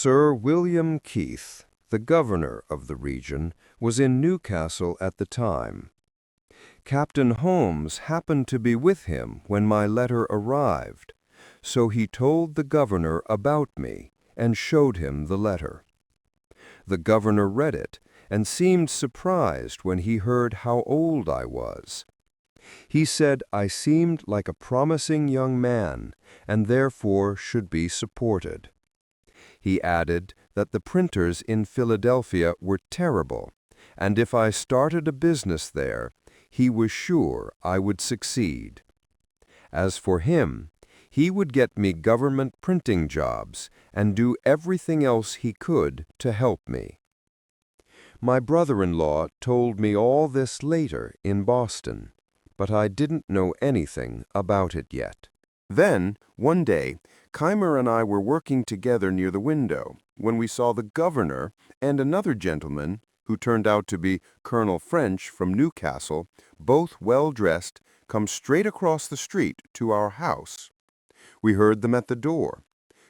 Sir William Keith, the governor of the region, was in Newcastle at the time. Captain Holmes happened to be with him when my letter arrived, so he told the governor about me and showed him the letter. The governor read it and seemed surprised when he heard how old I was. He said I seemed like a promising young man and therefore should be supported. He added that the printers in Philadelphia were terrible, and if I started a business there, he was sure I would succeed. As for him, he would get me government printing jobs and do everything else he could to help me. My brother-in-law told me all this later in Boston, but I didn't know anything about it yet. Then, one day, Keimer and I were working together near the window when we saw the governor and another gentleman, who turned out to be Colonel French from Newcastle, both well-dressed, come straight across the street to our house. We heard them at the door.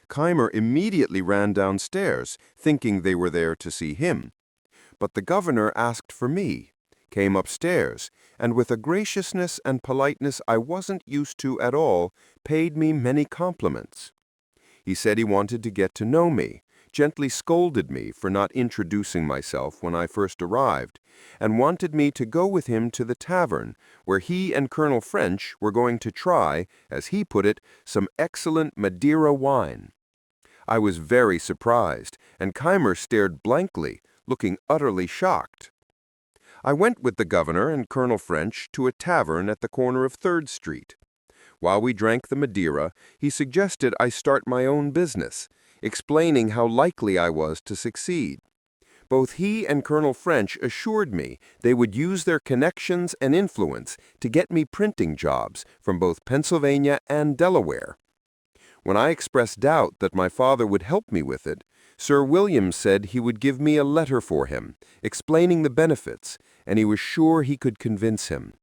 Keimer immediately ran downstairs, thinking they were there to see him. But the governor asked for me, came upstairs, and with a graciousness and politeness I wasn't used to at all, paid me many compliments. He said he wanted to get to know me, gently scolded me for not introducing myself when I first arrived, and wanted me to go with him to the tavern, where he and Colonel French were going to try, as he put it, some excellent Madeira wine. I was very surprised, and Keimer stared blankly, looking utterly shocked. I went with the governor and Colonel French to a tavern at the corner of 3rd Street. While we drank the Madeira, he suggested I start my own business, explaining how likely I was to succeed. Both he and Colonel French assured me they would use their connections and influence to get me printing jobs from both Pennsylvania and Delaware. When I expressed doubt that my father would help me with it, Sir William said he would give me a letter for him, explaining the benefits, and he was sure he could convince him.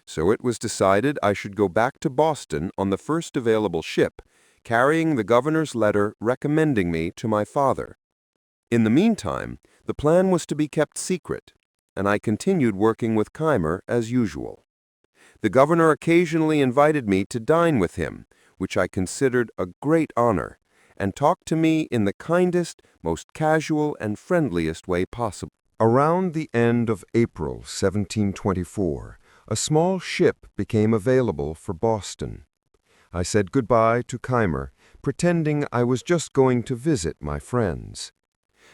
So it was decided I should go back to Boston on the first available ship, carrying the governor's letter recommending me to my father. In the meantime, the plan was to be kept secret, and I continued working with Keimer as usual. The governor occasionally invited me to dine with him, which I considered a great honor, and talked to me in the kindest, most casual and friendliest way possible. Around the end of April 1724, a small ship became available for Boston. I said goodbye to Keimer, pretending I was just going to visit my friends.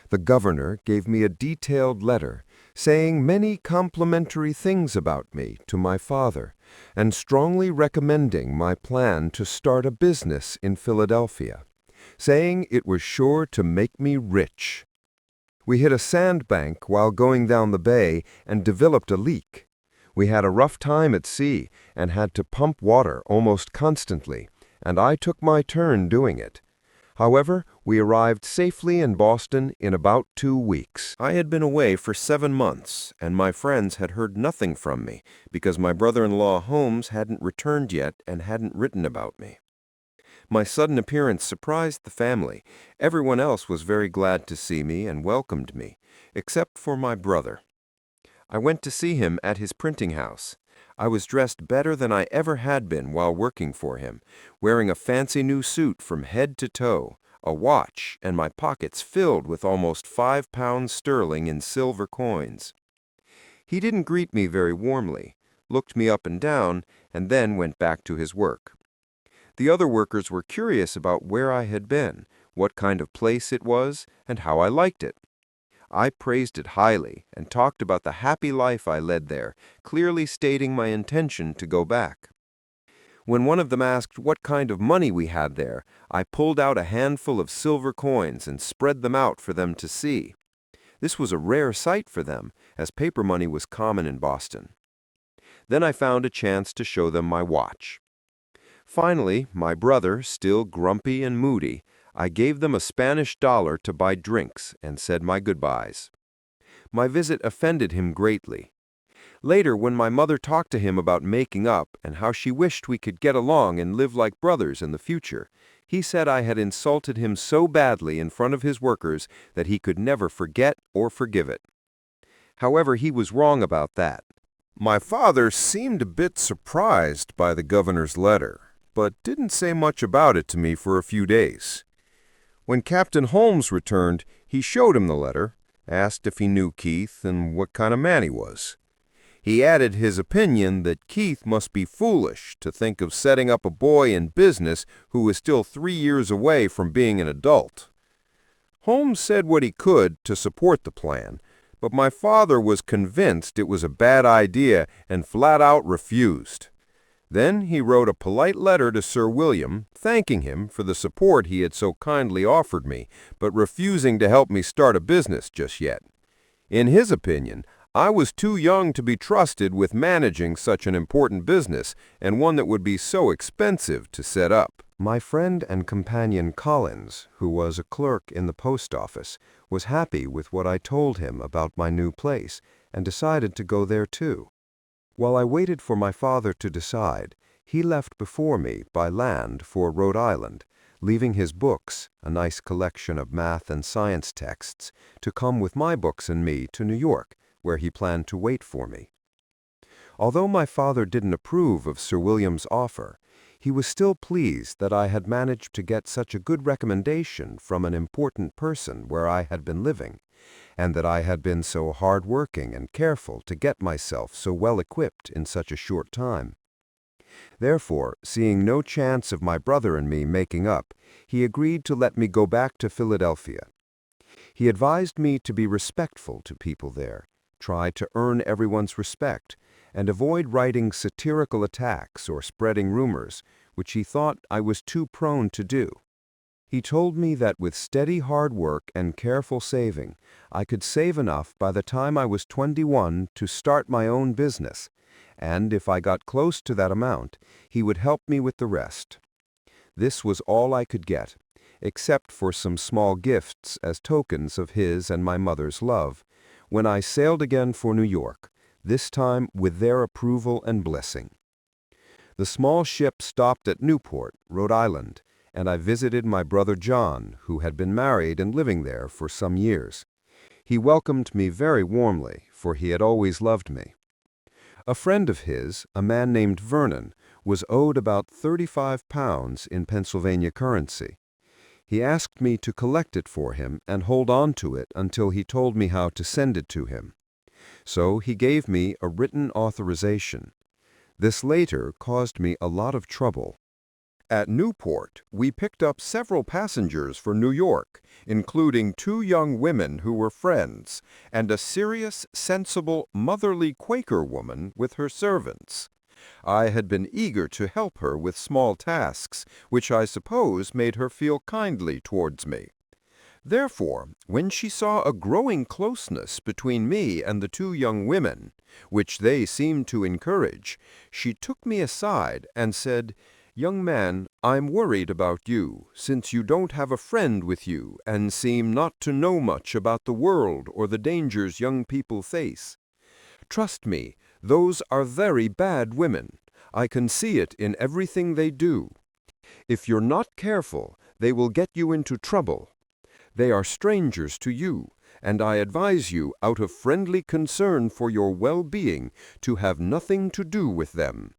The governor gave me a detailed letter, saying many complimentary things about me to my father, and strongly recommending my plan to start a business in Philadelphia, saying it was sure to make me rich. We hit a sandbank while going down the bay and developed a leak. We had a rough time at sea and had to pump water almost constantly, and I took my turn doing it. However, we arrived safely in Boston in about 2 weeks. I had been away for 7 months, and my friends had heard nothing from me because my brother-in-law Holmes hadn't returned yet and hadn't written about me. My sudden appearance surprised the family. Everyone else was very glad to see me and welcomed me, except for my brother. I went to see him at his printing house. I was dressed better than I ever had been while working for him, wearing a fancy new suit from head to toe, a watch, and my pockets filled with almost 5 pounds sterling in silver coins. He didn't greet me very warmly, looked me up and down, and then went back to his work. The other workers were curious about where I had been, what kind of place it was, and how I liked it. I praised it highly and talked about the happy life I led there, clearly stating my intention to go back. When one of them asked what kind of money we had there, I pulled out a handful of silver coins and spread them out for them to see. This was a rare sight for them, as paper money was common in Boston. Then I found a chance to show them my watch. Finally, my brother, still grumpy and moody, I gave them a Spanish dollar to buy drinks and said my goodbyes. My visit offended him greatly. Later, when my mother talked to him about making up and how she wished we could get along and live like brothers in the future, he said I had insulted him so badly in front of his workers that he could never forget or forgive it. However, he was wrong about that. My father seemed a bit surprised by the governor's letter, but didn't say much about it to me for a few days. When Captain Holmes returned, he showed him the letter, asked if he knew Keith and what kind of man he was. He added his opinion that Keith must be foolish to think of setting up a boy in business who was still 3 years away from being an adult. Holmes said what he could to support the plan, but my father was convinced it was a bad idea and flat out refused. Then he wrote a polite letter to Sir William, thanking him for the support he had so kindly offered me, but refusing to help me start a business just yet. In his opinion, I was too young to be trusted with managing such an important business, and one that would be so expensive to set up. My friend and companion Collins, who was a clerk in the post office, was happy with what I told him about my new place, and decided to go there too. While I waited for my father to decide, he left before me by land for Rhode Island, leaving his books, a nice collection of math and science texts, to come with my books and me to New York, where he planned to wait for me. Although my father didn't approve of Sir William's offer, he was still pleased that I had managed to get such a good recommendation from an important person where I had been living, and that I had been so hard-working and careful to get myself so well equipped in such a short time. Therefore, seeing no chance of my brother and me making up, he agreed to let me go back to Philadelphia. He advised me to be respectful to people there, try to earn everyone's respect, and avoid writing satirical attacks or spreading rumors, which he thought I was too prone to do. He told me that with steady hard work and careful saving, I could save enough by the time I was 21 to start my own business, and if I got close to that amount, he would help me with the rest. This was all I could get, except for some small gifts as tokens of his and my mother's love, when I sailed again for New York, this time with their approval and blessing. The small ship stopped at Newport, Rhode Island, and I visited my brother John, who had been married and living there for some years. He welcomed me very warmly, for he had always loved me. A friend of his, a man named Vernon, was owed about £35 in Pennsylvania currency. He asked me to collect it for him and hold on to it until he told me how to send it to him. So he gave me a written authorization. This later caused me a lot of trouble. At Newport, we picked up several passengers for New York, including 2 young women who were friends, and a serious, sensible, motherly Quaker woman with her servants. I had been eager to help her with small tasks, which I suppose made her feel kindly towards me. Therefore, when she saw a growing closeness between me and the 2 young women, which they seemed to encourage, she took me aside and said, "Young man, I'm worried about you, since you don't have a friend with you and seem not to know much about the world or the dangers young people face. Trust me, those are very bad women. I can see it in everything they do. If you're not careful, they will get you into trouble. They are strangers to you, and I advise you, out of friendly concern for your well-being, to have nothing to do with them."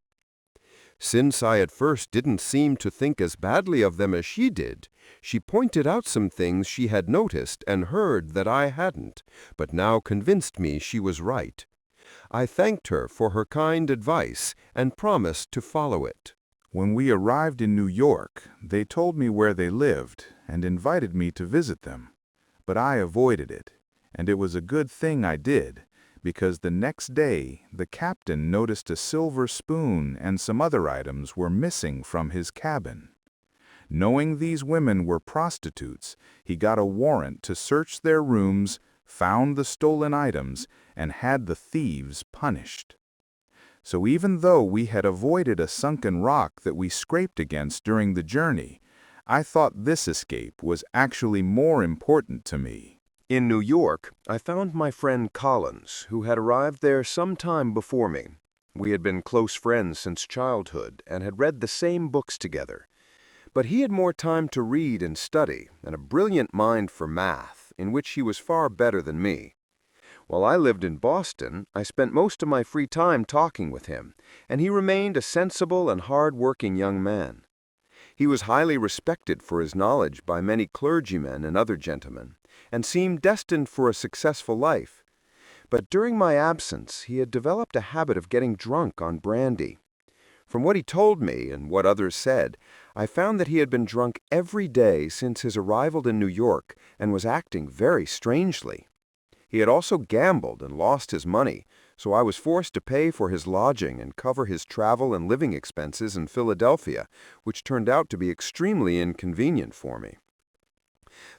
Since I at first didn't seem to think as badly of them as she did, she pointed out some things she had noticed and heard that I hadn't, but now convinced me she was right. I thanked her for her kind advice and promised to follow it. When we arrived in New York, they told me where they lived and invited me to visit them. But I avoided it, and it was a good thing I did, because the next day the captain noticed a silver spoon and some other items were missing from his cabin. Knowing these women were prostitutes, he got a warrant to search their rooms, found the stolen items, and had the thieves punished. So even though we had avoided a sunken rock that we scraped against during the journey, I thought this escape was actually more important to me. In New York, I found my friend Collins, who had arrived there some time before me. We had been close friends since childhood and had read the same books together. But he had more time to read and study, and a brilliant mind for math, in which he was far better than me. While I lived in Boston, I spent most of my free time talking with him, and he remained a sensible and hard-working young man. He was highly respected for his knowledge by many clergymen and other gentlemen, and seemed destined for a successful life. But during my absence, he had developed a habit of getting drunk on brandy. From what he told me and what others said, I found that he had been drunk every day since his arrival in New York and was acting very strangely. He had also gambled and lost his money, so I was forced to pay for his lodging and cover his travel and living expenses in Philadelphia, which turned out to be extremely inconvenient for me.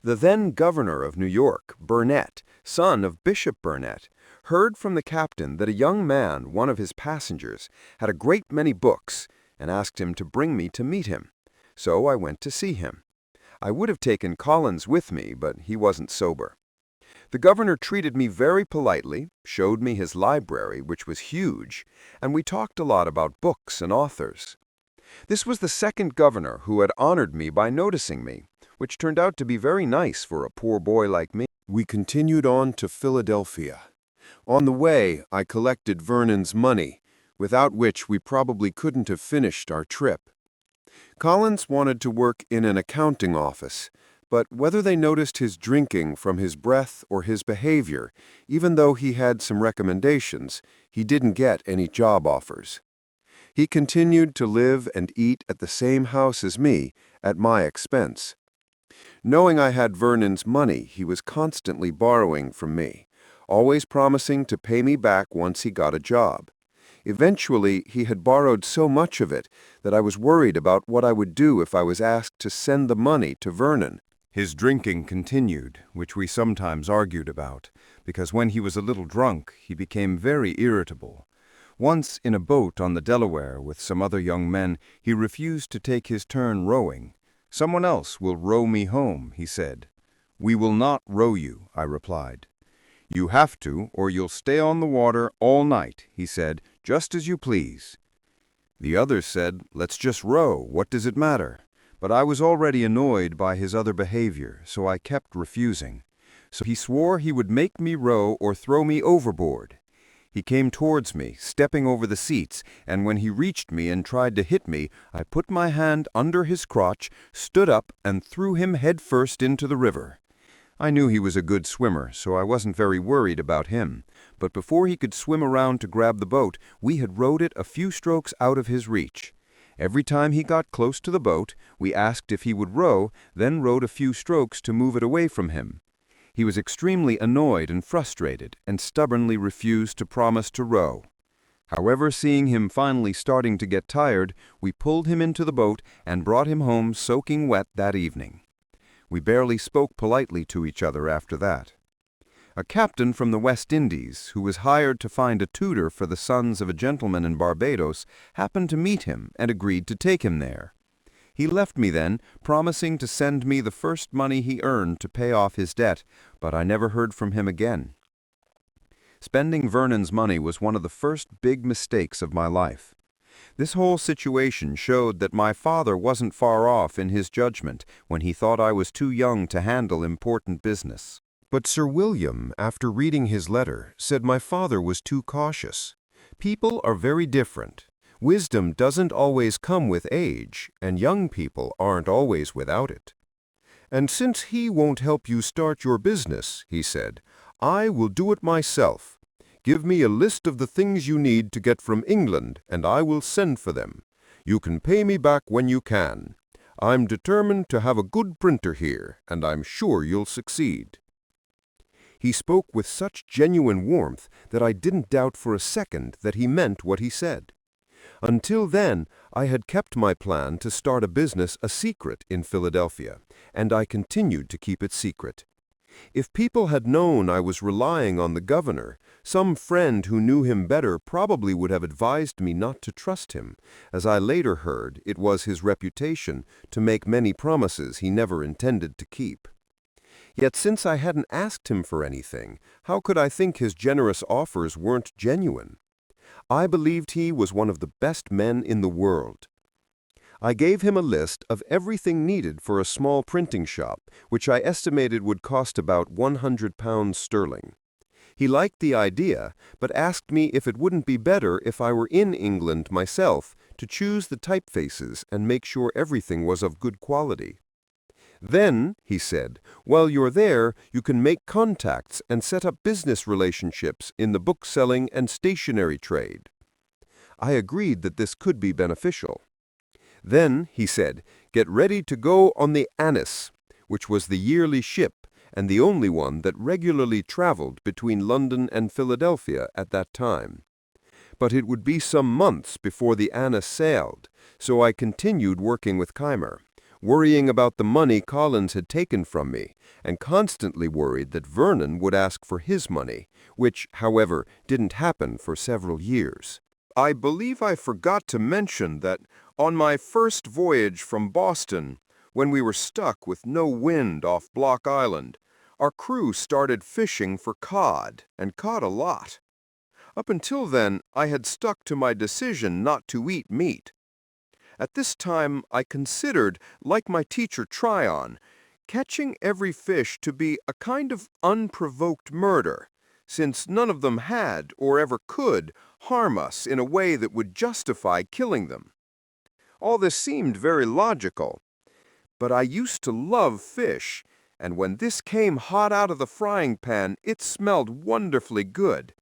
The then governor of New York, Burnett, son of Bishop Burnett, heard from the captain that a young man, one of his passengers, had a great many books, and asked him to bring me to meet him. So I went to see him. I would have taken Collins with me, but he wasn't sober. The governor treated me very politely, showed me his library, which was huge, and we talked a lot about books and authors. This was the second governor who had honored me by noticing me, which turned out to be very nice for a poor boy like me. We continued on to Philadelphia. On the way, I collected Vernon's money, without which we probably couldn't have finished our trip. Collins wanted to work in an accounting office, but whether they noticed his drinking from his breath or his behavior, even though he had some recommendations, he didn't get any job offers. He continued to live and eat at the same house as me, at my expense. Knowing I had Vernon's money, he was constantly borrowing from me, always promising to pay me back once he got a job. Eventually, he had borrowed so much of it that I was worried about what I would do if I was asked to send the money to Vernon. His drinking continued, which we sometimes argued about, because when he was a little drunk, he became very irritable. Once, in a boat on the Delaware with some other young men, he refused to take his turn rowing. "Someone else will row me home," he said. "We will not row you," I replied. "You have to, or you'll stay on the water all night," he said, "just as you please." The others said, "Let's just row, what does it matter?" But I was already annoyed by his other behavior, so I kept refusing. So he swore he would make me row or throw me overboard. He came towards me, stepping over the seats, and when he reached me and tried to hit me, I put my hand under his crotch, stood up, and threw him headfirst into the river. I knew he was a good swimmer, so I wasn't very worried about him. But before he could swim around to grab the boat, we had rowed it a few strokes out of his reach. Every time he got close to the boat, we asked if he would row, then rowed a few strokes to move it away from him. He was extremely annoyed and frustrated, and stubbornly refused to promise to row. However, seeing him finally starting to get tired, we pulled him into the boat and brought him home soaking wet that evening. We barely spoke politely to each other after that. A captain from the West Indies, who was hired to find a tutor for the sons of a gentleman in Barbados, happened to meet him and agreed to take him there. He left me then, promising to send me the first money he earned to pay off his debt, but I never heard from him again. Spending Vernon's money was one of the first big mistakes of my life. This whole situation showed that my father wasn't far off in his judgment when he thought I was too young to handle important business. But Sir William, after reading his letter, said my father was too cautious. People are very different. Wisdom doesn't always come with age, and young people aren't always without it. And since he won't help you start your business, he said, I will do it myself. Give me a list of the things you need to get from England, and I will send for them. You can pay me back when you can. I'm determined to have a good printer here, and I'm sure you'll succeed. He spoke with such genuine warmth that I didn't doubt for a second that he meant what he said. Until then, I had kept my plan to start a business a secret in Philadelphia, and I continued to keep it secret. If people had known I was relying on the governor, some friend who knew him better probably would have advised me not to trust him, as I later heard it was his reputation to make many promises he never intended to keep. Yet since I hadn't asked him for anything, how could I think his generous offers weren't genuine? I believed he was one of the best men in the world. I gave him a list of everything needed for a small printing shop, which I estimated would cost about £100 sterling. He liked the idea, but asked me if it wouldn't be better if I were in England myself to choose the typefaces and make sure everything was of good quality. Then, he said, while you're there, you can make contacts and set up business relationships in the bookselling and stationery trade. I agreed that this could be beneficial. Then, he said, get ready to go on the Annis, which was the yearly ship and the only one that regularly traveled between London and Philadelphia at that time. But it would be some months before the Annis sailed, so I continued working with Keimer, worrying about the money Collins had taken from me, and constantly worried that Vernon would ask for his money, which, however, didn't happen for several years. I believe I forgot to mention that on my first voyage from Boston, when we were stuck with no wind off Block Island, our crew started fishing for cod, and caught a lot. Up until then, I had stuck to my decision not to eat meat. At this time, I considered, like my teacher Tryon, catching every fish to be a kind of unprovoked murder, since none of them had, or ever could, harm us in a way that would justify killing them. All this seemed very logical, but I used to love fish, and when this came hot out of the frying pan, it smelled wonderfully good.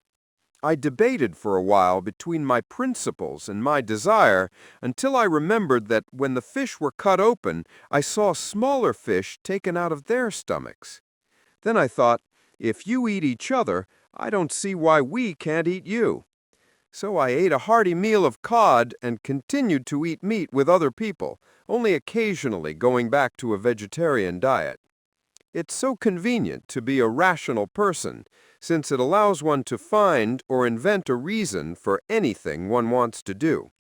I debated for a while between my principles and my desire until I remembered that when the fish were cut open, I saw smaller fish taken out of their stomachs. Then I thought, if you eat each other, I don't see why we can't eat you. So I ate a hearty meal of cod and continued to eat meat with other people, only occasionally going back to a vegetarian diet. It's so convenient to be a rational person, since it allows one to find or invent a reason for anything one wants to do.